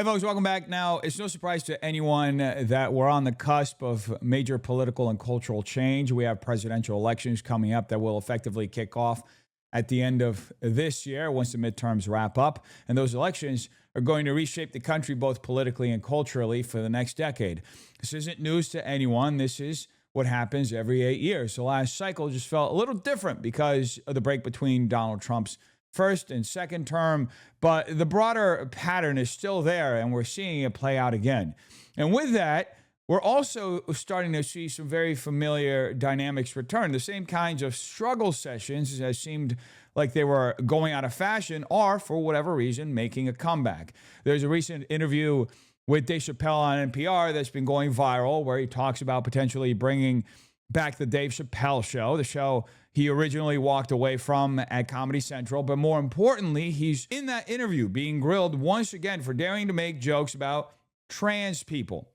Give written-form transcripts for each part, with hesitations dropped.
Hey, folks, welcome back. Now, it's no surprise to anyone that we're on the cusp of major political and cultural change. We have presidential elections coming up that will effectively kick off at the end of this year once the midterms wrap up. And those elections are going to reshape the country both politically and culturally for the next decade. This isn't news to anyone. This is what happens every 8 years. The last cycle just felt a little different because of the break between Donald Trump's first and second term, but the broader pattern is still there, and we're seeing it play out again. And with that, we're also starting to see some very familiar dynamics return. The same kinds of struggle sessions that seemed like they were going out of fashion are, for whatever reason, making a comeback. There's a recent interview with Dave Chappelle on NPR that's been going viral where he talks about potentially bringing back the Dave Chappelle show, the show he originally walked away from at Comedy Central. But more importantly, he's in that interview being grilled once again for daring to make jokes about trans people,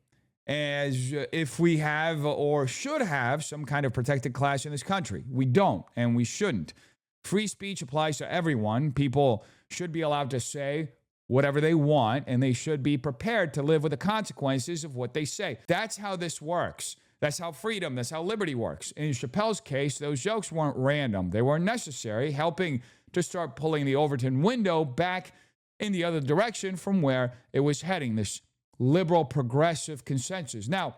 as if we have or should have some kind of protected class in this country. We don't, and we shouldn't. Free speech applies to everyone. People should be allowed to say whatever they want, and they should be prepared to live with the consequences of what they say. That's how this works. That's how freedom, that's how liberty works. In Chappelle's case, those jokes weren't random. They were necessary, helping to start pulling the Overton window back in the other direction from where it was heading, this liberal progressive consensus. Now,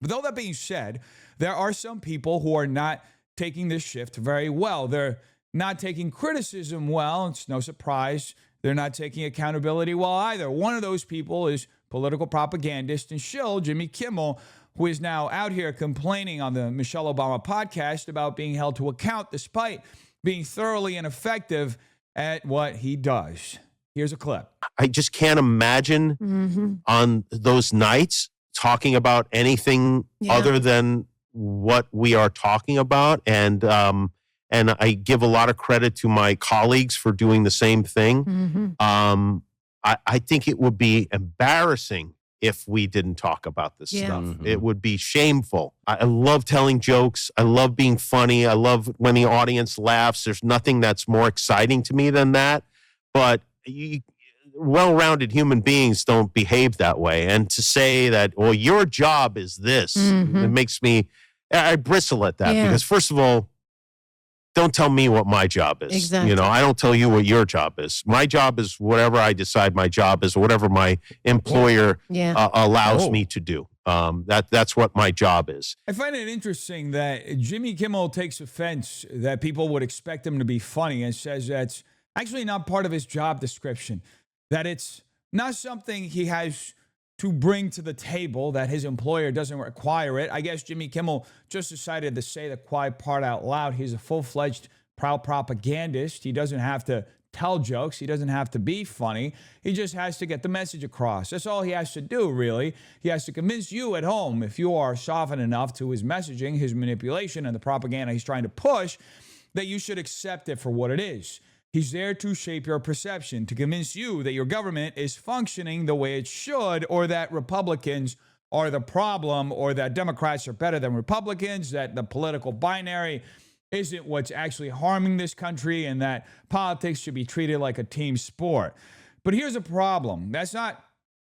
with all that being said, there are some people who are not taking this shift very well. They're not taking criticism well. It's no surprise. They're not taking accountability well either. One of those people is political propagandist and shill Jimmy Kimmel, who is now out here complaining on the Michelle Obama podcast about being held to account despite being thoroughly ineffective at what he does. Here's a clip. I just can't imagine on those nights talking about anything other than what we are talking about. And I give a lot of credit to my colleagues for doing the same thing. I think it would be embarrassing if we didn't talk about this stuff. It would be shameful. I love telling jokes. I love being funny. I love when the audience laughs. There's nothing that's more exciting to me than that. But well-rounded human beings don't behave that way. And to say that, well, your job is this, it makes me, I bristle at that. Because first of all, don't tell me what my job is. Exactly. You know, I don't tell you what your job is. My job is whatever I decide my job is, or whatever my employer allows me to do. That's what my job is. I find it interesting that Jimmy Kimmel takes offense that people would expect him to be funny and says that's actually not part of his job description, that it's not something he has to bring to the table, that his employer doesn't require it. I guess Jimmy Kimmel just decided to say the quiet part out loud. He's a full-fledged proud propagandist. He doesn't have to tell jokes. He doesn't have to be funny. He just has to get the message across. That's all he has to do, really. He has to convince you at home, if you are softened enough to his messaging, his manipulation, and the propaganda he's trying to push, that you should accept it for what it is. He's there to shape your perception, to convince you that your government is functioning the way it should, or that Republicans are the problem, or that Democrats are better than Republicans, that the political binary isn't what's actually harming this country, and that politics should be treated like a team sport. But here's a problem. That's not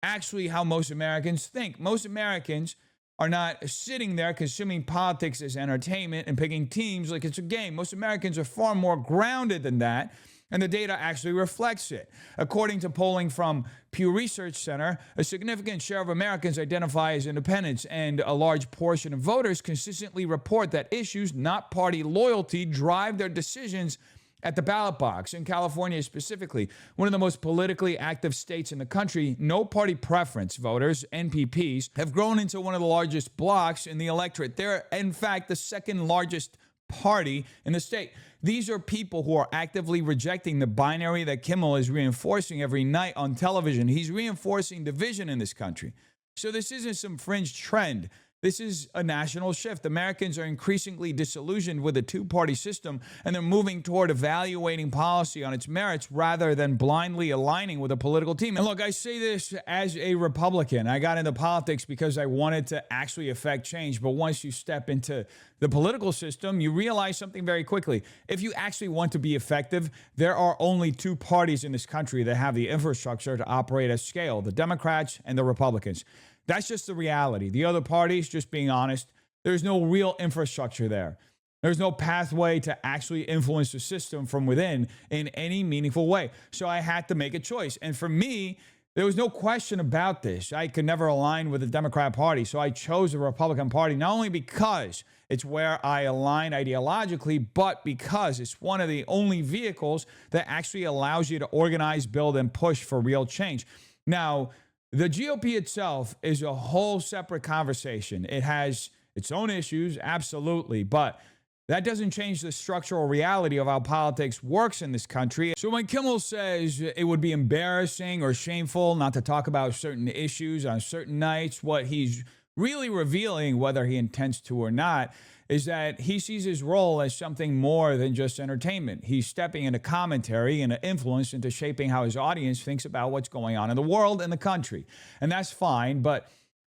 actually how most Americans think. Most Americans are not sitting there consuming politics as entertainment and picking teams like it's a game. Most Americans are far more grounded than that, and the data actually reflects it. According to polling from Pew Research Center, a significant share of Americans identify as independents, and a large portion of voters consistently report that issues, not party loyalty, drive their decisions at the ballot box. In California specifically, one of the most politically active states in the country, no party preference voters, NPPs, have grown into one of the largest blocs in the electorate. They're, in fact, the second largest party in the state. These are people who are actively rejecting the binary that Kimmel is reinforcing every night on television. He's reinforcing division in this country. So this isn't some fringe trend. This is a national shift. Americans are increasingly disillusioned with the two-party system, and they're moving toward evaluating policy on its merits rather than blindly aligning with a political team. And look, I say this as a Republican. I got into politics because I wanted to actually affect change. But once you step into the political system, you realize something very quickly. If you actually want to be effective, there are only two parties in this country that have the infrastructure to operate at scale: the Democrats and the Republicans. That's just the reality. The other parties, just being honest, there's no real infrastructure there. There's no pathway to actually influence the system from within in any meaningful way. So I had to make a choice. And for me, there was no question about this. I could never align with the Democrat Party. So I chose the Republican Party, not only because it's where I align ideologically, but because it's one of the only vehicles that actually allows you to organize, build, and push for real change. Now, the GOP itself is a whole separate conversation. It has its own issues, absolutely, but that doesn't change the structural reality of how politics works in this country. So when Kimmel says it would be embarrassing or shameful not to talk about certain issues on certain nights, what he's really revealing, whether he intends to or not, is that he sees his role as something more than just entertainment. He's stepping into commentary and influence into shaping how his audience thinks about what's going on in the world and the country. And that's fine, but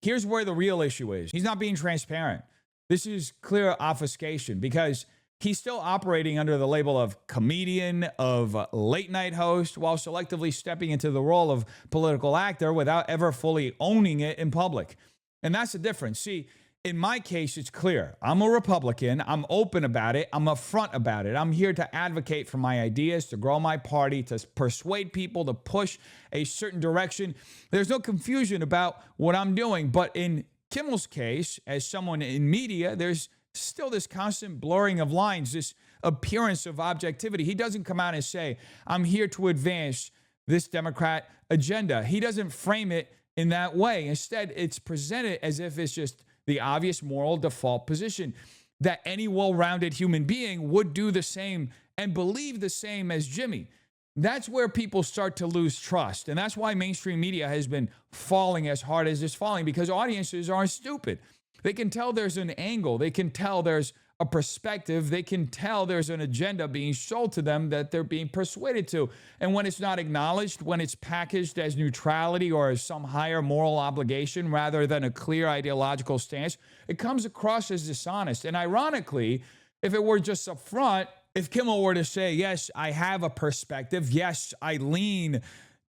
here's where the real issue is. He's not being transparent. This is clear obfuscation because he's still operating under the label of comedian, of late night host, while selectively stepping into the role of political actor without ever fully owning it in public. And that's the difference. See, in my case, it's clear. I'm a Republican. I'm open about it. I'm upfront about it. I'm here to advocate for my ideas, to grow my party, to persuade people to push a certain direction. There's no confusion about what I'm doing. But in Kimmel's case, as someone in media, there's still this constant blurring of lines, this appearance of objectivity. He doesn't come out and say, I'm here to advance this Democrat agenda. He doesn't frame it in that way. Instead, it's presented as if it's just the obvious moral default position that any well-rounded human being would do the same and believe the same as Jimmy. That's where people start to lose trust. And that's why mainstream media has been falling as hard as it's falling, because audiences aren't stupid. They can tell there's an angle. They can tell there's a perspective. They can tell there's an agenda being sold to them that they're being persuaded to. And when it's not acknowledged, when it's packaged as neutrality or as some higher moral obligation rather than a clear ideological stance, it comes across as dishonest. And ironically, if it were just up front, if Kimmel were to say, yes, I have a perspective, yes, I lean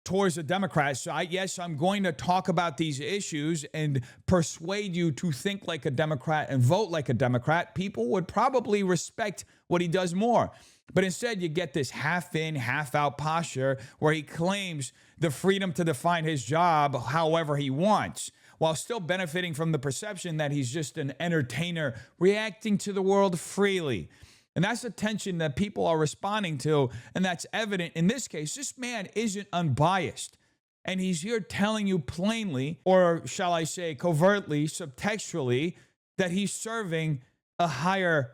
towards the Democrats, so yes, I'm going to talk about these issues and persuade you to think like a Democrat and vote like a Democrat, people would probably respect what he does more. But instead, you get this half in, half out posture where he claims the freedom to define his job however he wants, while still benefiting from the perception that he's just an entertainer reacting to the world freely. And that's the tension that people are responding to. And that's evident in this case. This man isn't unbiased. And he's here telling you plainly, or shall I say covertly, subtextually, that he's serving a higher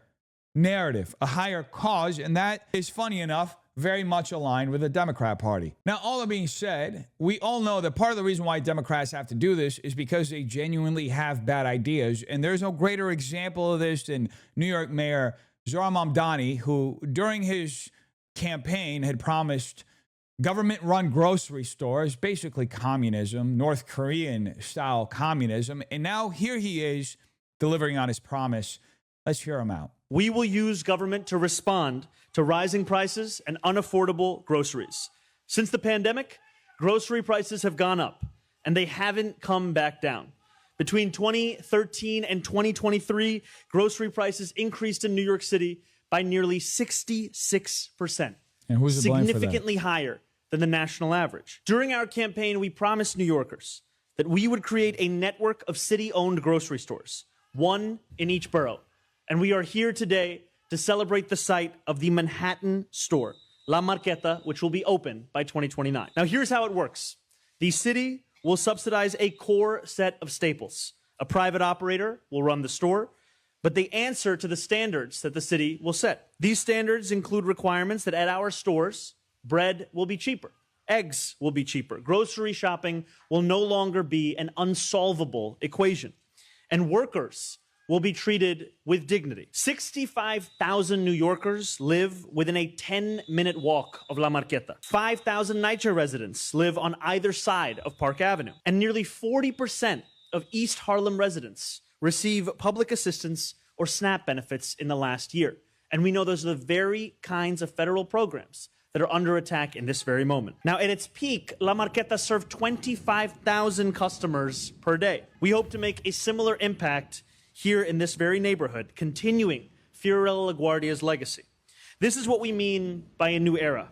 narrative, a higher cause. And that is, funny enough, very much aligned with the Democrat Party. Now, all that being said, we all know that part of the reason why Democrats have to do this is because they genuinely have bad ideas. And there's no greater example of this than New York Mayor Zohran Mamdani, who during his campaign had promised government-run grocery stores, basically communism, North Korean-style communism. And now here he is delivering on his promise. Let's hear him out. We will use government to respond to rising prices and unaffordable groceries. Since the pandemic, grocery prices have gone up, and they haven't come back down. Between 2013 and 2023, grocery prices increased in New York City by nearly 66%. And who's to blame for that? Significantly higher than the national average. During our campaign, we promised New Yorkers that we would create a network of city-owned grocery stores, one in each borough. And we are here today to celebrate the site of the Manhattan store, La Marqueta, which will be open by 2029. Now, here's how it works. The city will subsidize a core set of staples. A private operator will run the store, but they answer to the standards that the city will set. These standards include requirements that at our stores, bread will be cheaper, eggs will be cheaper, grocery shopping will no longer be an unsolvable equation. and workers will be treated with dignity. 65,000 New Yorkers live within a 10-minute walk of La Marqueta. 5,000 NYCHA residents live on either side of Park Avenue. And nearly 40% of East Harlem residents receive public assistance or SNAP benefits in the last year. And we know those are the very kinds of federal programs that are under attack in this very moment. Now, at its peak, La Marqueta served 25,000 customers per day. We hope to make a similar impact here in this very neighborhood, continuing Fiorella LaGuardia's legacy. This is what we mean by a new era.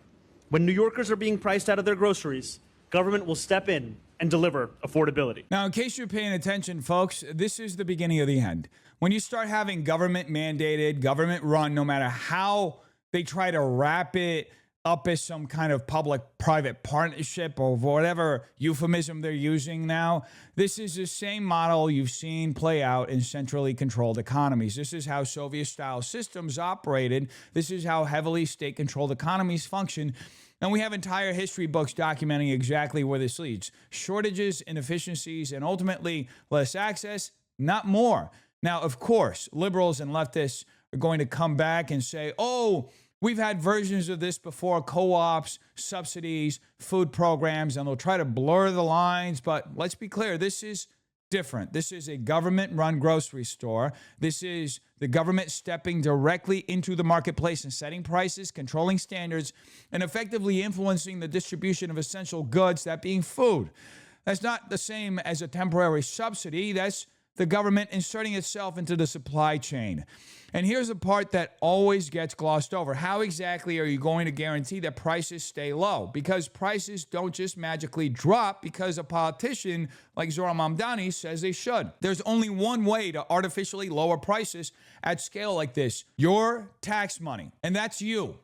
When New Yorkers are being priced out of their groceries, government will step in and deliver affordability. Now, in case you're paying attention, folks, this is the beginning of the end. When you start having government mandated, government run, no matter how they try to wrap it up as some kind of public-private partnership or whatever euphemism they're using now, this is the same model you've seen play out in centrally controlled economies. This is how Soviet-style systems operated. This is how heavily state-controlled economies function. And we have entire history books documenting exactly where this leads. Shortages, inefficiencies, and ultimately less access, not more. Now, of course, liberals and leftists are going to come back and say, oh, we've had versions of this before, co-ops, subsidies, food programs, and they'll try to blur the lines. But let's be clear, this is different. This is a government-run grocery store. This is the government stepping directly into the marketplace and setting prices, controlling standards, and effectively influencing the distribution of essential goods, that being food. That's not the same as a temporary subsidy. That's the government inserting itself into the supply chain. And here's the part that always gets glossed over. How exactly are you going to guarantee that prices stay low? Because prices don't just magically drop because a politician like Zohran Mamdani says they should. There's only one way to artificially lower prices at scale like this: your tax money. And that's you.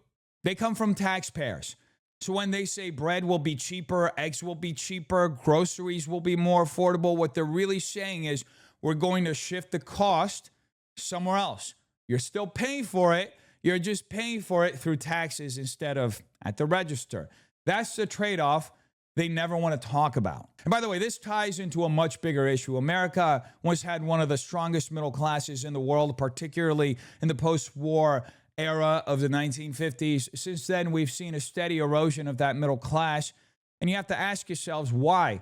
They come from taxpayers. So when they say bread will be cheaper, eggs will be cheaper, groceries will be more affordable, what they're really saying is we're going to shift the cost somewhere else. You're still paying for it. You're just paying for it through taxes instead of at the register. That's the trade-off they never want to talk about. And by the way, this ties into a much bigger issue. America once had one of the strongest middle classes in the world, particularly in the post-war era of the 1950s. Since then, we've seen a steady erosion of that middle class. And you have to ask yourselves why.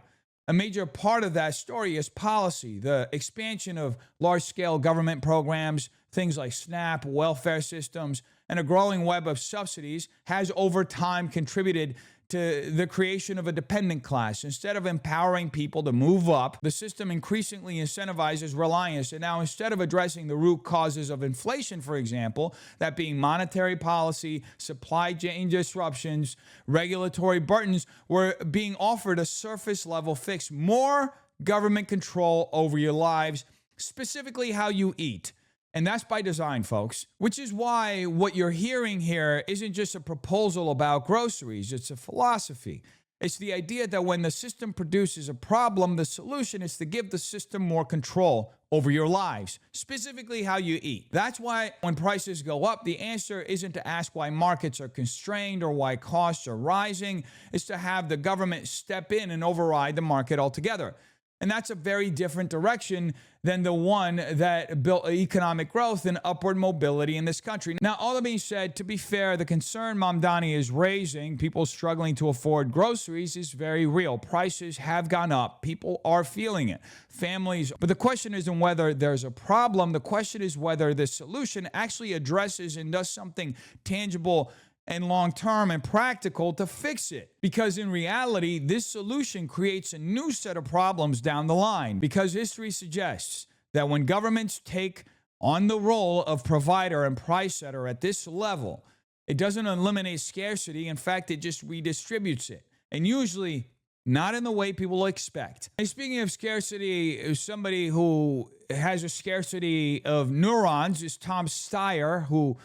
A major part of that story is policy, the expansion of large-scale government programs, things like SNAP, welfare systems, and a growing web of subsidies has over time contributed to the creation of a dependent class. Instead of empowering people to move up, the system increasingly incentivizes reliance. And now, instead of addressing the root causes of inflation, for example, that being monetary policy, supply chain disruptions, regulatory burdens, we're being offered a surface-level fix: more government control over your lives, specifically how you eat. And that's by design, folks, which is why what you're hearing here isn't just a proposal about groceries. It's a philosophy. It's the idea that when the system produces a problem, the solution is to give the system more control over your lives, specifically how you eat. That's why when prices go up, the answer isn't to ask why markets are constrained or why costs are rising. It's to have the government step in and override the market altogether. And that's a very different direction than the one that built economic growth and upward mobility in this country. Now, all that being said, to be fair, the concern Mamdani is raising, people struggling to afford groceries, is very real. Prices have gone up. People are feeling it. Families. But the question isn't whether there's a problem. The question is whether the solution actually addresses and does something tangible and long-term and practical to fix it. Because in reality, this solution creates a new set of problems down the line. Because history suggests that when governments take on the role of provider and price setter at this level, it doesn't eliminate scarcity. In fact, it just redistributes it. And usually not in the way people expect. And speaking of scarcity, somebody who has a scarcity of neurons is Tom Steyer, who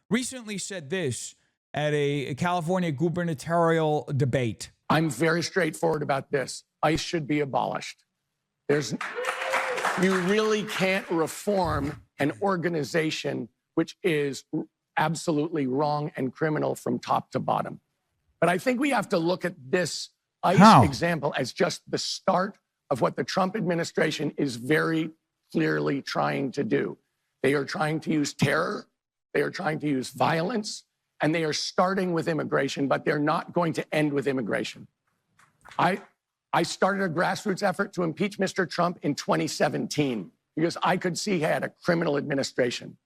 recently said this at a California gubernatorial debate. I'm very straightforward about this. ICE should be abolished. You really can't reform an organization which is absolutely wrong and criminal from top to bottom. But I think we have to look at this ICE example as just the start of what the Trump administration is very clearly trying to do. They are trying to use terror, they are trying to use violence, and they are starting with immigration, but they're not going to end with immigration. I started a grassroots effort to impeach Mr. Trump in 2017 because I could see he had a criminal administration.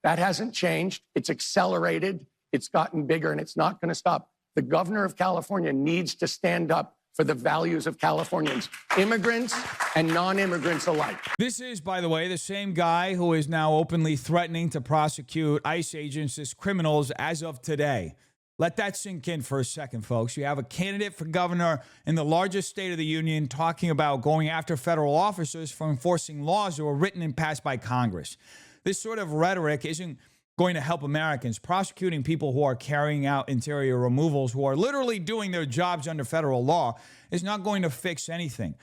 That hasn't changed. It's accelerated. It's gotten bigger, and it's not going to stop. The governor of California needs to stand up for the values of Californians, immigrants and non-immigrants alike. This is, by the way, the same guy who is now openly threatening to prosecute ICE agents as criminals as of today. Let that sink in for a second, folks. You have a candidate for governor in the largest state of the union talking about going after federal officers for enforcing laws that were written and passed by Congress. This sort of rhetoric isn't going to help Americans. Prosecuting people who are carrying out interior removals, who are literally doing their jobs under federal law, is not going to fix anything.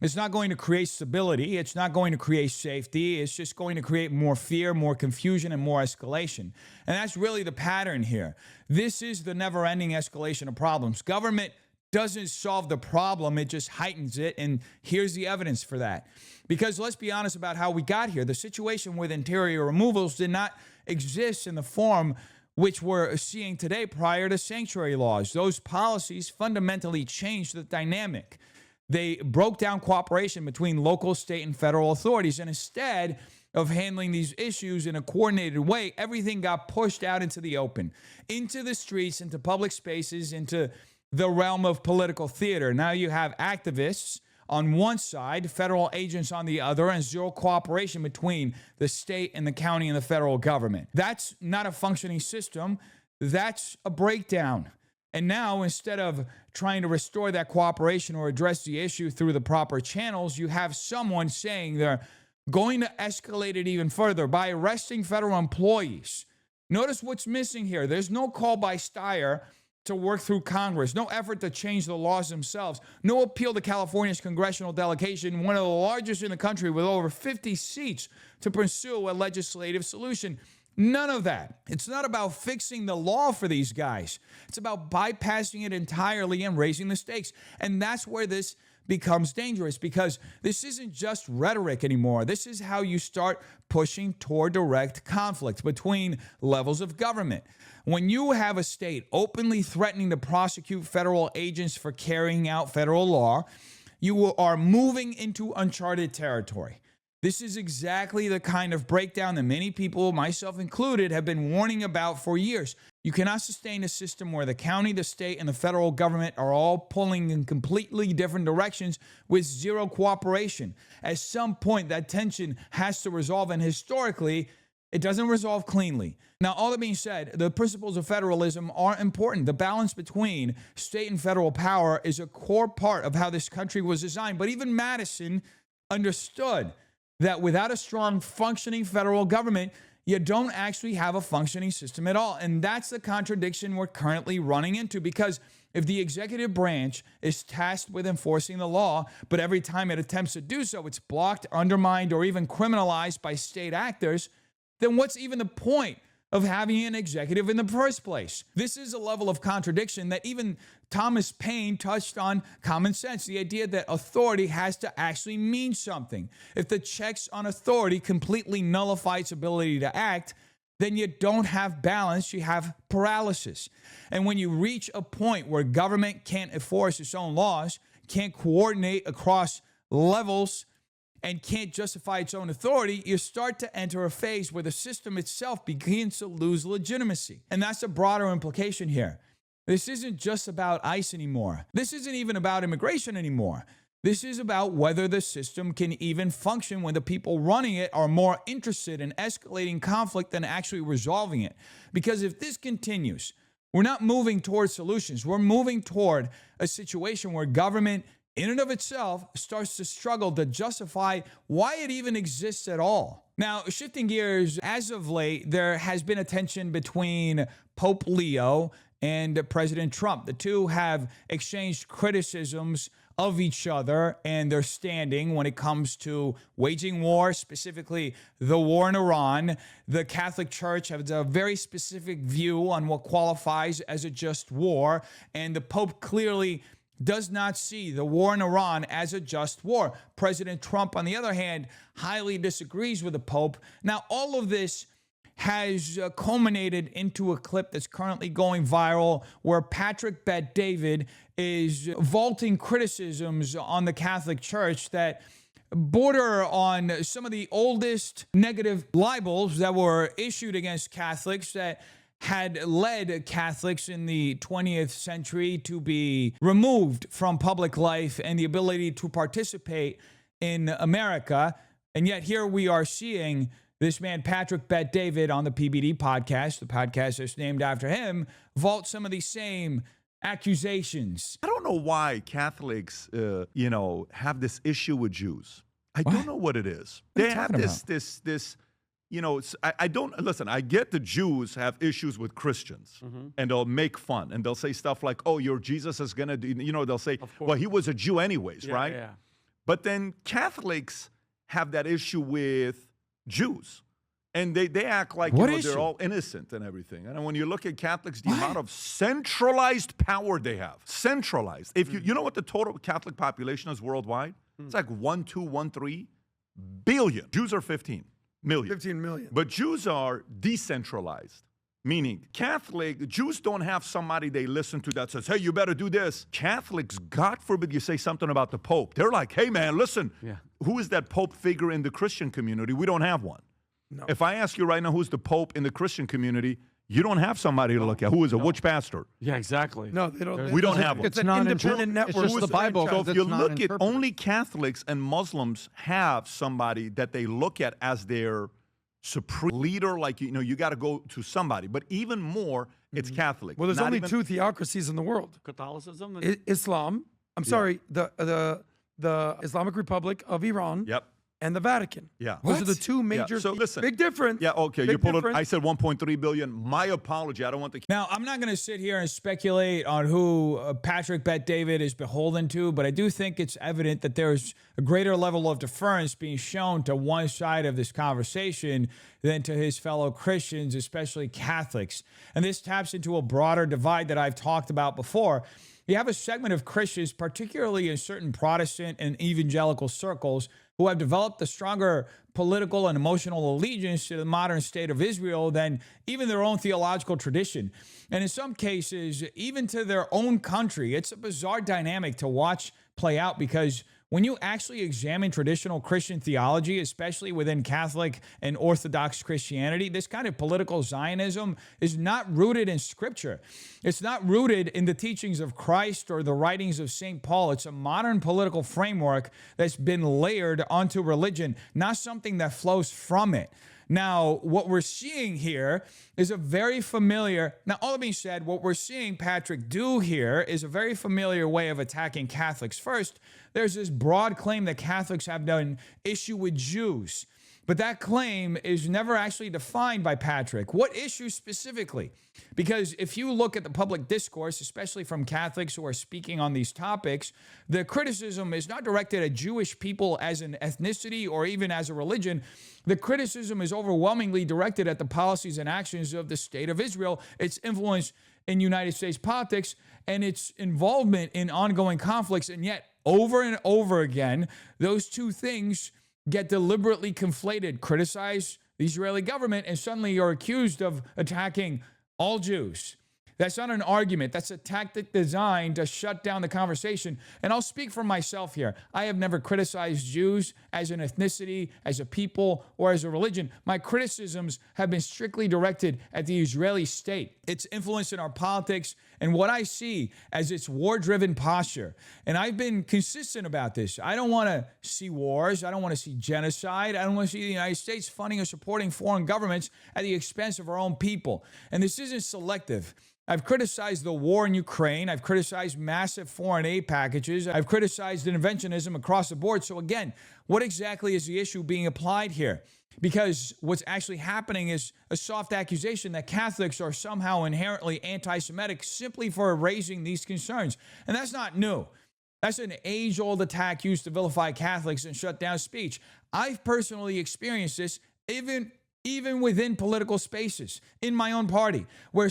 It's not going to create stability. It's not going to create safety. It's just going to create more fear, more confusion, and more escalation. And that's really the pattern here. This is the never-ending escalation of problems. Government doesn't solve the problem. It just heightens it. And here's the evidence for that. Because let's be honest about how we got here. The situation with interior removals did not exist in the form which we're seeing today prior to sanctuary laws. Those policies fundamentally changed the dynamic. They broke down cooperation between local, state, and federal authorities. And instead of handling these issues in a coordinated way, everything got pushed out into the open, into the streets, into public spaces, into the realm of political theater. Now you have activists on one side, federal agents on the other, and zero cooperation between the state and the county and the federal government. That's not a functioning system. That's a breakdown. And now, instead of trying to restore that cooperation or address the issue through the proper channels, you have someone saying they're going to escalate it even further by arresting federal employees. Notice what's missing here. There's no call by Steyer to work through Congress, no effort to change the laws themselves, no appeal to California's congressional delegation, one of the largest in the country with over 50 seats, to pursue a legislative solution. None of that. It's not about fixing the law for these guys. It's about bypassing it entirely and raising the stakes. And that's where this becomes dangerous, because this isn't just rhetoric anymore. This is how you start pushing toward direct conflict between levels of government. When you have a state openly threatening to prosecute federal agents for carrying out federal law, you are moving into uncharted territory. This is exactly the kind of breakdown that many people, myself included, have been warning about for years. You cannot sustain a system where the county, the state, and the federal government are all pulling in completely different directions with zero cooperation. At some point, that tension has to resolve, and historically, it doesn't resolve cleanly. Now, all that being said, the principles of federalism are important. The balance between state and federal power is a core part of how this country was designed. But even Madison understood that without a strong, functioning federal government, you don't actually have a functioning system at all. And that's the contradiction we're currently running into, because if the executive branch is tasked with enforcing the law, but every time it attempts to do so, it's blocked, undermined, or even criminalized by state actors, then what's even the point of having an executive in the first place? This is a level of contradiction that even Thomas Paine touched on common sense, the idea that authority has to actually mean something. If the checks on authority completely nullify its ability to act, then you don't have balance, you have paralysis. And when you reach a point where government can't enforce its own laws, can't coordinate across levels, and can't justify its own authority, you start to enter a phase where the system itself begins to lose legitimacy. And that's a broader implication here. This isn't just about ICE anymore. This isn't even about immigration anymore. This is about whether the system can even function when the people running it are more interested in escalating conflict than actually resolving it. Because if this continues, we're not moving toward solutions. We're moving toward a situation where government in and of itself starts to struggle to justify why it even exists at all. Now, shifting gears, as of late, there has been a tension between Pope Leo and President Trump. The two have exchanged criticisms of each other and their standing when it comes to waging war, specifically the war in Iran. The Catholic Church has a very specific view on what qualifies as a just war, and the Pope clearly does not see the war in Iran as a just war. President Trump, on the other hand, highly disagrees with the Pope. Now, all of this has culminated into a clip that's currently going viral where Patrick Bet-David is vaulting criticisms on the Catholic Church that border on some of the oldest negative libels that were issued against Catholics that had led Catholics in the 20th century to be removed from public life and the ability to participate in America. And yet here we are seeing this man, Patrick Bet-David, on the PBD podcast, the podcast that's named after him, vault some of these same accusations. I don't know why Catholics, have this issue with Jews. I don't know what it is. What are They you have talking this. I don't listen. I get the Jews have issues with Christians, and they'll make fun, and they'll say stuff like, "Oh, your Jesus is gonna do." They'll say, "Well, he was a Jew anyways, right?" Yeah. But then Catholics have that issue with Jews. And they act like they're all innocent and everything. And when you look at Catholics, the amount of centralized power they have, centralized. If you know what the total Catholic population is worldwide? It's like 1.213 billion. Jews are 15 million. 15 million. But Jews are decentralized, meaning Jews don't have somebody they listen to that says, "Hey, you better do this." Catholics, God forbid you say something about the Pope. They're like, "Hey, man, listen, who is that Pope figure in the Christian community? We don't have one." No. If I ask you right now who's the Pope in the Christian community, you don't have somebody to look at. Who is it? Which pastor? Yeah, exactly. No, they don't. We don't have one. It's an independent network. It's just the Bible. So if you look at only Catholics and Muslims have somebody that they look at as their supreme leader, like, you got to go to somebody. But even more, it's Catholic. Well, there's only two theocracies in the world. Catholicism? Islam. I'm sorry, the Islamic Republic of Iran. Yep. And the Vatican. Yeah. Those are the two major. So listen. Big difference. Yeah, okay. Big You pulled it. difference. I said 1.3 billion. My apology. I don't want the. Now, I'm not going to sit here and speculate on who Patrick Bet-David is beholden to, but I do think it's evident that there's a greater level of deference being shown to one side of this conversation than to his fellow Christians, especially Catholics. And this taps into a broader divide that I've talked about before. You have a segment of Christians, particularly in certain Protestant and evangelical circles, who have developed a stronger political and emotional allegiance to the modern state of Israel than even their own theological tradition. And in some cases, even to their own country. It's a bizarre dynamic to watch play out because when you actually examine traditional Christian theology, especially within Catholic and Orthodox Christianity, this kind of political Zionism is not rooted in Scripture. It's not rooted in the teachings of Christ or the writings of St. Paul. It's a modern political framework that's been layered onto religion, not something that flows from it. Now, what we're seeing here is a very familiar, now all that being said, what we're seeing Patrick do here is a very familiar way of attacking Catholics. First, there's this broad claim that Catholics have done issue with Jews, but that claim is never actually defined by Patrick. What issue specifically? Because if you look at the public discourse, especially from Catholics who are speaking on these topics, the criticism is not directed at Jewish people as an ethnicity or even as a religion. The criticism is overwhelmingly directed at the policies and actions of the state of Israel, its influence in United States politics, and its involvement in ongoing conflicts. And yet, over and over again, those two things get deliberately conflated. Criticize the Israeli government, and suddenly you're accused of attacking all Jews. That's not an argument. That's a tactic designed to shut down the conversation. And I'll speak for myself here. I have never criticized Jews as an ethnicity, as a people, or as a religion. My criticisms have been strictly directed at the Israeli state, its influence in our politics, and what I see as its war-driven posture. And I've been consistent about this. I don't want to see wars. I don't want to see genocide. I don't want to see the United States funding or supporting foreign governments at the expense of our own people. And this isn't selective. I've criticized the war in Ukraine. I've criticized massive foreign aid packages. I've criticized interventionism across the board. So again, what exactly is the issue being applied here? Because what's actually happening is a soft accusation that Catholics are somehow inherently anti-Semitic simply for raising these concerns. And that's not new. That's an age-old attack used to vilify Catholics and shut down speech. I've personally experienced this even within political spaces in my own party, where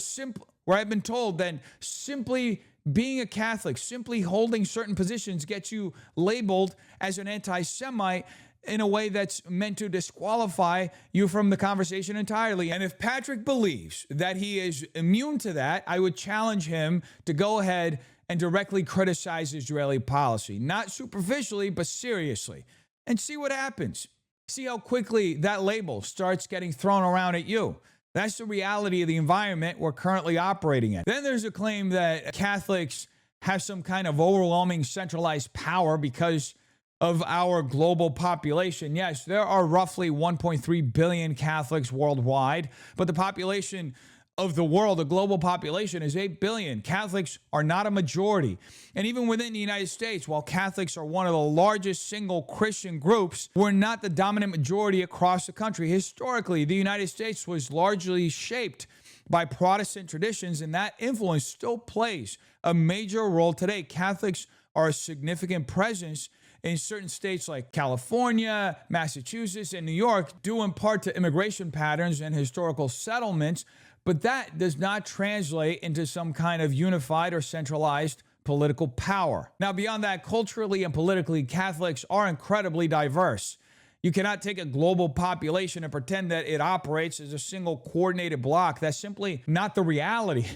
I've been told that simply being a Catholic, simply holding certain positions gets you labeled as an anti-Semite in a way that's meant to disqualify you from the conversation entirely. And if Patrick believes that he is immune to that, I would challenge him to go ahead and directly criticize Israeli policy, not superficially, but seriously, and see what happens. See how quickly that label starts getting thrown around at you. That's the reality of the environment we're currently operating in. Then there's a claim that Catholics have some kind of overwhelming centralized power because of our global population. Yes, there are roughly 1.3 billion Catholics worldwide, but the population of the world, the global population, is 8 billion. Catholics are not a majority. And even within the United States, while Catholics are one of the largest single Christian groups, we're not the dominant majority across the country. Historically, the United States was largely shaped by Protestant traditions, and that influence still plays a major role today. Catholics are a significant presence in certain states like California, Massachusetts, and New York, due in part to immigration patterns and historical settlements, but that does not translate into some kind of unified or centralized political power. Now, beyond that, culturally and politically, Catholics are incredibly diverse. You cannot take a global population and pretend that it operates as a single coordinated block. That's simply not the reality.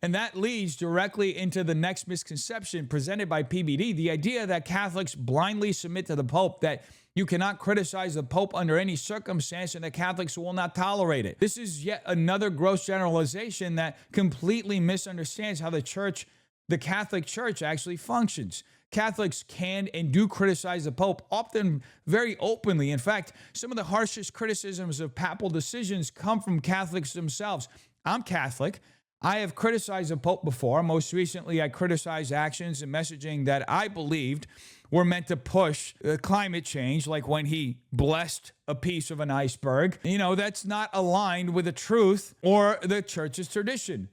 And that leads directly into the next misconception presented by PBD, the idea that Catholics blindly submit to the Pope, that you cannot criticize the Pope under any circumstance and that Catholics will not tolerate it. This is yet another gross generalization that completely misunderstands how the Catholic Church actually functions. Catholics can and do criticize the Pope, often very openly. In fact, some of the harshest criticisms of papal decisions come from Catholics themselves. I'm Catholic. I have criticized the Pope before. Most recently, I criticized actions and messaging that I believed were meant to push climate change, like when he blessed a piece of an iceberg. You know, that's not aligned with the truth or the church's tradition.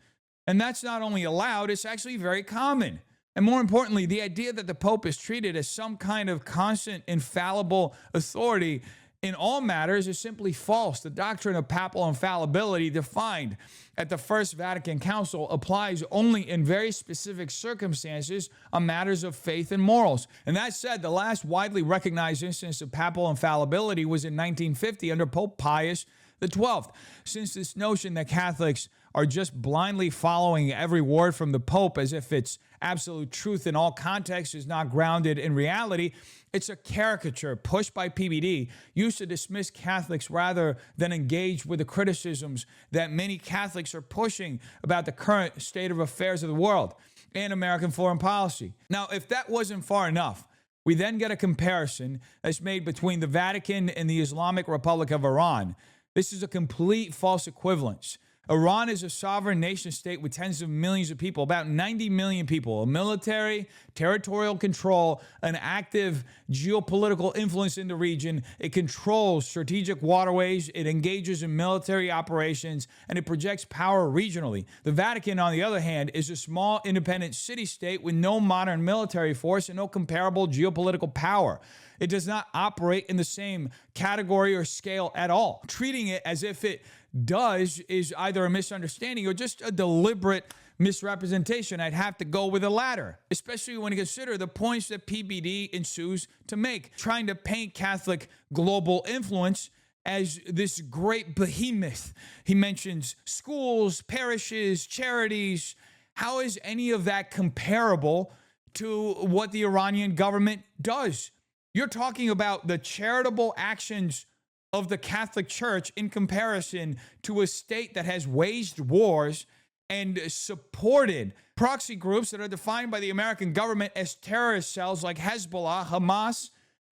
And that's not only allowed, it's actually very common. And more importantly, the idea that the Pope is treated as some kind of constant, infallible authority in all matters is simply false. The doctrine of papal infallibility, defined at the First Vatican Council, applies only in very specific circumstances on matters of faith and morals. And that said, the last widely recognized instance of papal infallibility was in 1950 under Pope Pius XII. Since this notion that Catholics are just blindly following every word from the Pope as if it's absolute truth in all contexts is not grounded in reality, it's a caricature pushed by PBD used to dismiss Catholics rather than engage with the criticisms that many Catholics are pushing about the current state of affairs of the world and American foreign policy. Now, if that wasn't far enough, we then get a comparison that's made between the Vatican and the Islamic Republic of Iran. This is a complete false equivalence. Iran is a sovereign nation state with tens of millions of people, about 90 million people, a military, territorial control, an active geopolitical influence in the region. It controls strategic waterways, it engages in military operations, and it projects power regionally. The Vatican, on the other hand, is a small independent city-state with no modern military force and no comparable geopolitical power. It does not operate in the same category or scale at all. Treating it as if it does is either a misunderstanding or just a deliberate misrepresentation. I'd have to go with the latter, especially when you consider the points that PBD ensues to make, trying to paint Catholic global influence as this great behemoth. He mentions schools, parishes, charities. How is any of that comparable to what the Iranian government does? You're talking about the charitable actions of the Catholic Church in comparison to a state that has waged wars and supported proxy groups that are defined by the American government as terrorist cells like Hezbollah, Hamas,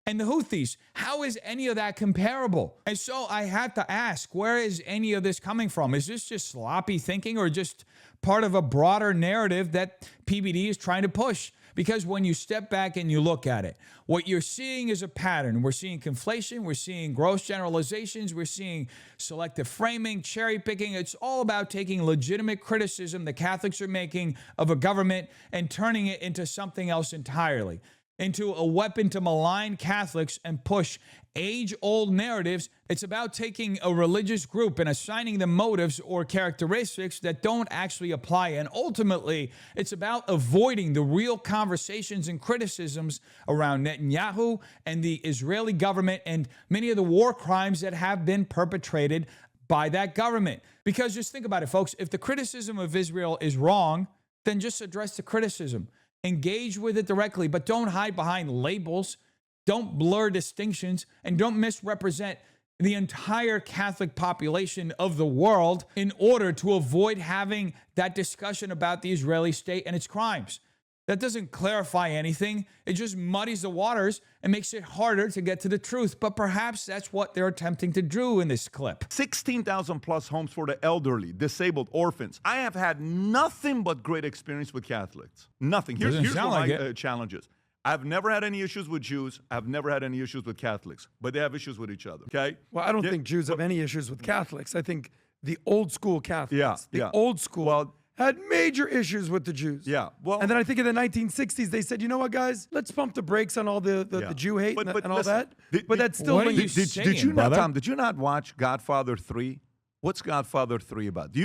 and the Houthis. How is any of that comparable? And so I have to ask, where is any of this coming from? Is this just sloppy thinking or just part of a broader narrative that PBD is trying to push? Because when you step back and you look at it, what you're seeing is a pattern. We're seeing conflation. We're seeing gross generalizations. We're seeing selective framing, cherry picking. It's all about taking legitimate criticism the Catholics are making of a government and turning it into something else entirely. into a weapon to malign Catholics and push age-old narratives. It's about taking a religious group and assigning them motives or characteristics that don't actually apply. And ultimately, it's about avoiding the real conversations and criticisms around Netanyahu and the Israeli government and many of the war crimes that have been perpetrated by that government. Because just think about it, folks. If the criticism of Israel is wrong, then just address the criticism. Engage with it directly, but don't hide behind labels. Don't blur distinctions, and don't misrepresent the entire Catholic population of the world in order to avoid having that discussion about the Israeli state and its crimes. That doesn't clarify anything. It just muddies the waters and makes it harder to get to the truth. But perhaps that's what they're attempting to do in this clip. 16,000 plus homes for the elderly, disabled, orphans. I have had nothing but great experience with Catholics. Nothing. Here's sound what like my it. challenge is. I've never had any issues with Jews. I've never had any issues with Catholics, but they have issues with each other. Okay? Well, I don't think Jews have any issues with Catholics. I think the old school Catholics, Yeah. old school, had major issues with the Jews. Yeah, well- and then I think in the 1960s they said, you know what, guys, let's pump the brakes on all the Jew hate and all listen, that. But that's still what are you linked. saying, Did you not, brother? Tom? Did you not watch Godfather 3? What's Godfather 3 about? Do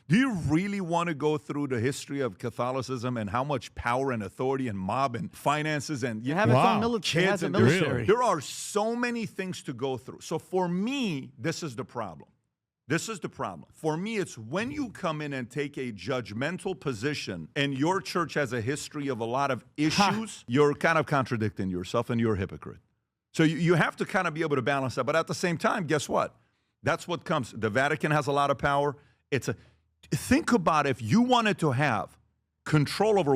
you really want to go through the history of Catholicism and how much power and authority and mob and finances and It has its Wow. own military. It has kids a and military. there are so many things to go through. So for me, this is the problem. This is the problem. For me, it's when you come in and take a judgmental position and your church has a history of a lot of issues, you're kind of contradicting yourself and you're a hypocrite. So you have to kind of be able to balance that. But at the same time, guess what? That's what comes. The Vatican has a lot of power. Think about if you wanted to have control over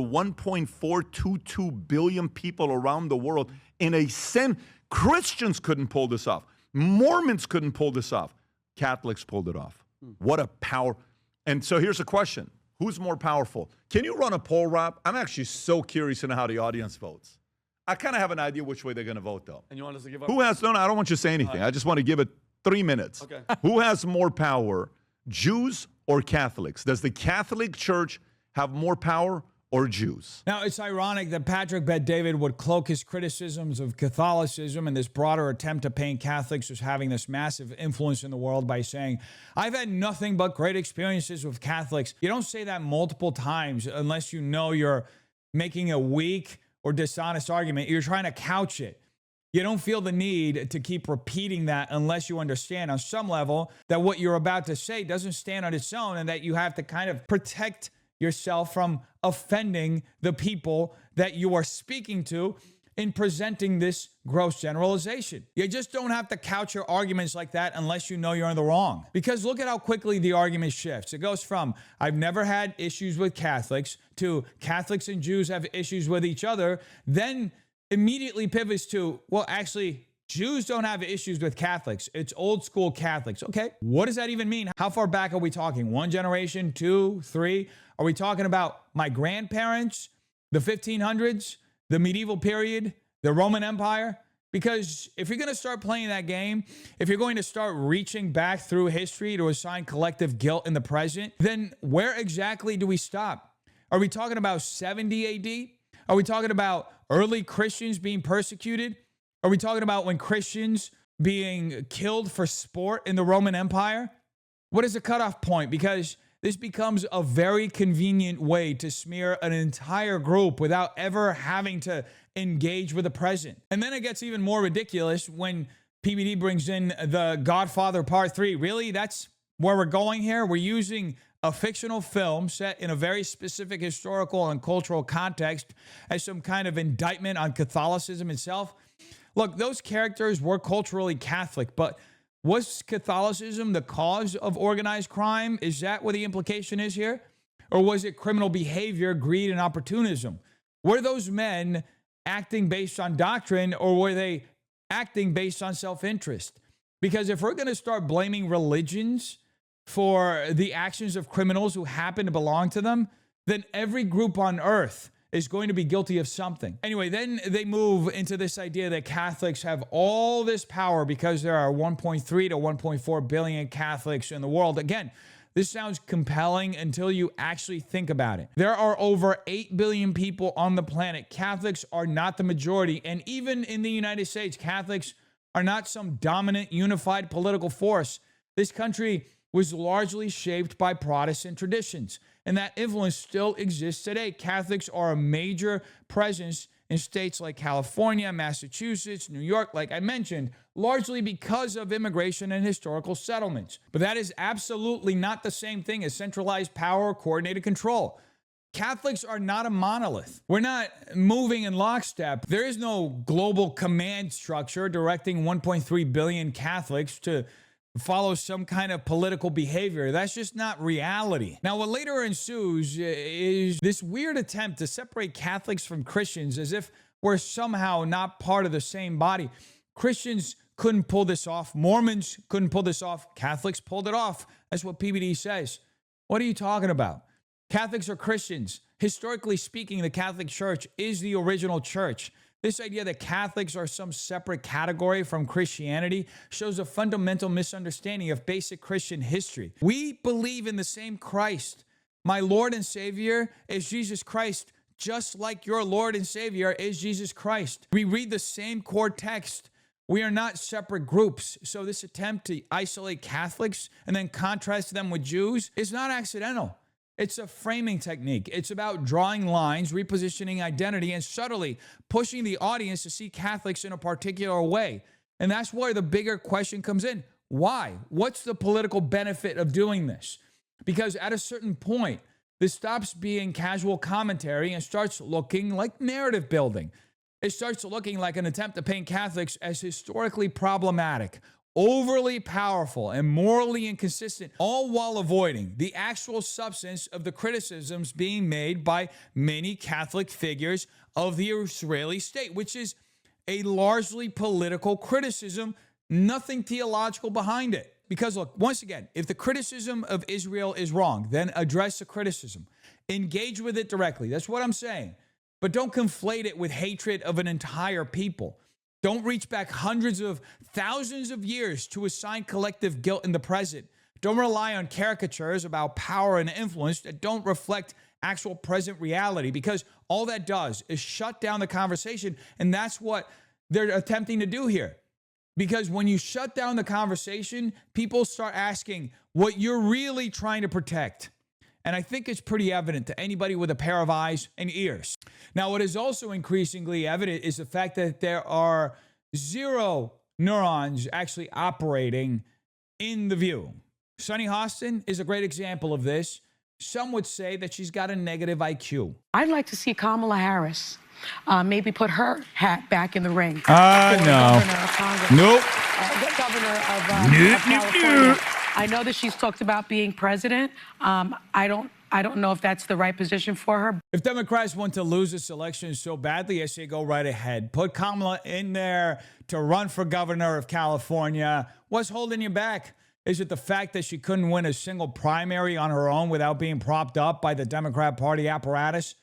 1.422 billion people around the world in a sense. Christians couldn't pull this off. Mormons couldn't pull this off. Catholics pulled it off. What a power. And so here's a question. Who's more powerful? Can you run a poll, Rob? I'm actually so curious to know how the audience votes. I kind of have an idea which way they're going to vote, though. And you want us to give up? Who has, no, I don't want you to say anything. I just want to give it 3 minutes. Okay. Who has more power, Jews or Catholics? Does the Catholic Church have more power or Jews? Now, it's ironic that Patrick Bet-David would cloak his criticisms of Catholicism and this broader attempt to paint Catholics as having this massive influence in the world by saying, I've had nothing but great experiences with Catholics. You don't say that multiple times unless you know you're making a weak or dishonest argument. You're trying to couch it. You don't feel the need to keep repeating that unless you understand on some level that what you're about to say doesn't stand on its own and that you have to kind of protect yourself from offending the people that you are speaking to in presenting this gross generalization. You just don't have to couch your arguments like that unless you know you're in the wrong. Because look at how quickly the argument shifts. It goes from, I've never had issues with Catholics, to Catholics and Jews have issues with each other, then immediately pivots to, well, actually, Jews don't have issues with Catholics. It's old school Catholics. Okay, what does that even mean? How far back are we talking? 1 generation, 2, 3? Are we talking about my grandparents, the 1500s, the medieval period, the Roman Empire? Because if you're going to start playing that game, if you're going to start reaching back through history to assign collective guilt in the present, then where exactly do we stop? Are we talking about 70 AD? Are we talking about early Christians being persecuted? Are we talking about when Christians being killed for sport in the Roman Empire? What is the cutoff point? Because this becomes a very convenient way to smear an entire group without ever having to engage with the present. And then it gets even more ridiculous when PBD brings in the Godfather Part 3. Really? That's where we're going here? We're using a fictional film set in a very specific historical and cultural context as some kind of indictment on Catholicism itself. Look, those characters were culturally Catholic, but was Catholicism the cause of organized crime? Is that what the implication is here? Or was it criminal behavior, greed, and opportunism? Were those men acting based on doctrine, or were they acting based on self-interest? Because if we're going to start blaming religions for the actions of criminals who happen to belong to them, then every group on earth is going to be guilty of something. Anyway, then they move into this idea that Catholics have all this power because there are 1.3 to 1.4 billion Catholics in the world. Again, This sounds compelling until you actually think about it. There are over 8 billion people on the planet. Catholics are not the majority. And even in the United States, Catholics are not some dominant, unified political force. This country was largely shaped by Protestant traditions, and that influence still exists today. Catholics are a major presence in states like California, Massachusetts, New York, like I mentioned, largely because of immigration and historical settlements. But that is absolutely not the same thing as centralized power or coordinated control. Catholics are not a monolith. We're not moving in lockstep. There is no global command structure directing 1.3 billion Catholics to follow some kind of political behavior. That's just not reality. Now, what later ensues is this weird attempt to separate Catholics from Christians as if we're somehow not part of the same body. Christians couldn't pull this off. Mormons couldn't pull this off. Catholics pulled it off. That's what PBD says. What are you talking about? Catholics are Christians. Historically speaking, the Catholic Church is the original church. This idea that Catholics are some separate category from Christianity shows a fundamental misunderstanding of basic Christian history. We believe in the same Christ. My Lord and Savior is Jesus Christ, just like your Lord and Savior is Jesus Christ. We read the same core text. We are not separate groups. So this attempt to isolate Catholics and then contrast them with Jews is not accidental. It's a framing technique. It's about drawing lines, repositioning identity, and subtly pushing the audience to see Catholics in a particular way. And that's where the bigger question comes in. Why? What's the political benefit of doing this? Because at a certain point, this stops being casual commentary and starts looking like narrative building. It starts looking like an attempt to paint Catholics as historically problematic, overly powerful, and morally inconsistent, all while avoiding the actual substance of the criticisms being made by many Catholic figures of the Israeli state, which is a largely political criticism, nothing theological behind it. Because look, once again, if the criticism of Israel is wrong, then address the criticism. Engage with it directly. That's what I'm saying. But don't conflate it with hatred of an entire people. Don't reach back hundreds of thousands of years to assign collective guilt in the present. Don't rely on caricatures about power and influence that don't reflect actual present reality, because all that does is shut down the conversation, and that's what they're attempting to do here. Because when you shut down the conversation, people start asking what you're really trying to protect. And I think it's pretty evident to anybody with a pair of eyes and ears. Now, what is also increasingly evident is the fact that there are zero neurons actually operating in the view. Sunny Hostin is a great example of this. Some would say that she's got a negative IQ. I'd like to see Kamala Harris maybe put her hat back in the ring. No. Governor of Congress. Nope. The governor of California. I know that she's talked about being president. I don't know if that's the right position for her. If Democrats want to lose this election so badly, I say go right ahead. Put Kamala in there to run for governor of California. What's holding you back? Is it the fact that she couldn't win a single primary on her own without being propped up by the Democrat Party apparatus?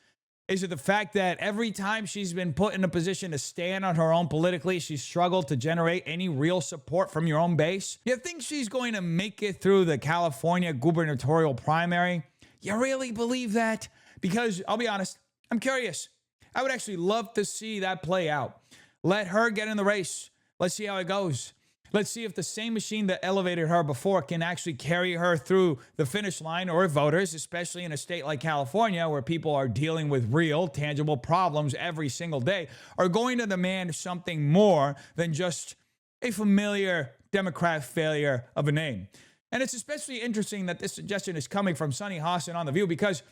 Is it the fact that every time she's been put in a position to stand on her own politically, she's struggled to generate any real support from your own base? You think she's going to make it through the California gubernatorial primary? You really believe that? Because I'll be honest, I'm curious. I would actually love to see that play out. Let her get in the race. Let's see how it goes. Let's see if the same machine that elevated her before can actually carry her through the finish line, or if voters, especially in a state like California, where people are dealing with real, tangible problems every single day, are going to demand something more than just a familiar Democrat failure of a name. And it's especially interesting that this suggestion is coming from Sunny Hostin on The View, because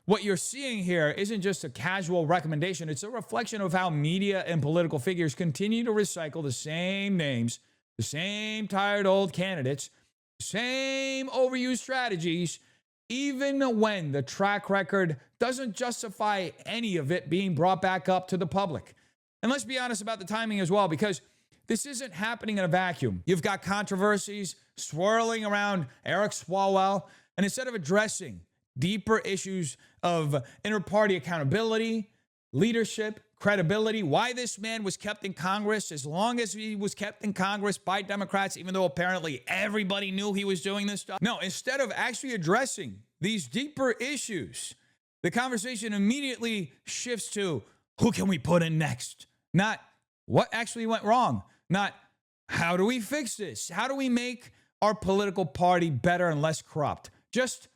what you're seeing here isn't just a casual recommendation. It's a reflection of how media and political figures continue to recycle the same names, the same tired old candidates, same overused strategies, even when the track record doesn't justify any of it being brought back up to the public. And let's be honest about the timing as well, because this isn't happening in a vacuum. You've got controversies swirling around Eric Swalwell, and instead of addressing deeper issues of inter-party accountability, leadership, credibility, why this man was kept in Congress as long as he was kept in Congress by Democrats, even though apparently everybody knew he was doing this stuff. No, instead of actually addressing these deeper issues, the conversation immediately shifts to who can we put in next? Not what actually went wrong. Not how do we fix this? How do we make our political party better and less corrupt? Just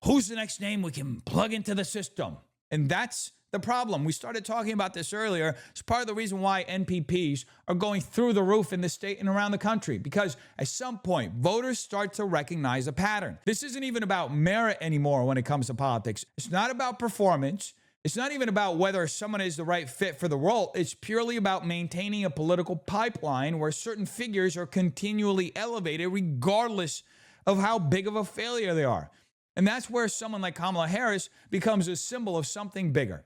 who's the next name we can plug into the system? And that's the problem. We started talking about this earlier. It's part of the reason why NPPs are going through the roof in the state and around the country, because at some point, voters start to recognize a pattern. This isn't even about merit anymore when it comes to politics. It's not about performance. It's not even about whether someone is the right fit for the role. It's purely about maintaining a political pipeline where certain figures are continually elevated regardless of how big of a failure they are. And that's where someone like Kamala Harris becomes a symbol of something bigger.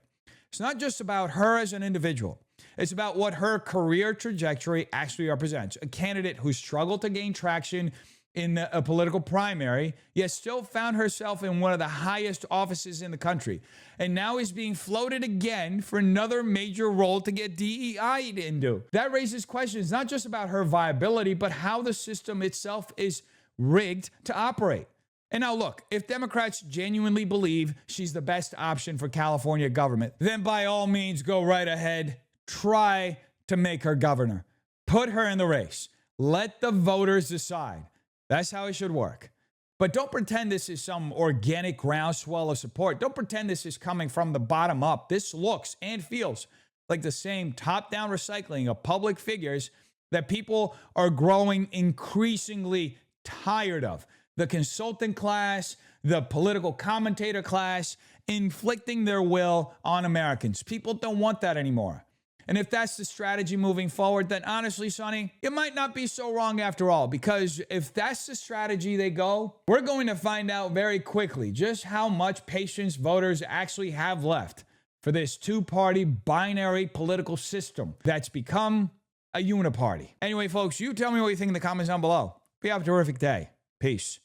It's not just about her as an individual. It's about what her career trajectory actually represents. A candidate who struggled to gain traction in a political primary, yet still found herself in one of the highest offices in the country. And now is being floated again for another major role to get DEI'd into. That raises questions not just about her viability, but how the system itself is rigged to operate. And now look, if Democrats genuinely believe she's the best option for California government, then by all means go right ahead, try to make her governor. Put her in the race. Let the voters decide. That's how it should work. But don't pretend this is some organic groundswell of support. Don't pretend this is coming from the bottom up. This looks and feels like the same top-down recycling of public figures that people are growing increasingly tired of. The consultant class, the political commentator class, inflicting their will on Americans. People don't want that anymore. And if that's the strategy moving forward, then honestly, Sonny, it might not be so wrong after all, because if that's the strategy they go, we're going to find out very quickly just how much patience voters actually have left for this two-party binary political system that's become a uniparty. Anyway, folks, you tell me what you think in the comments down below. Be have a terrific day. Peace.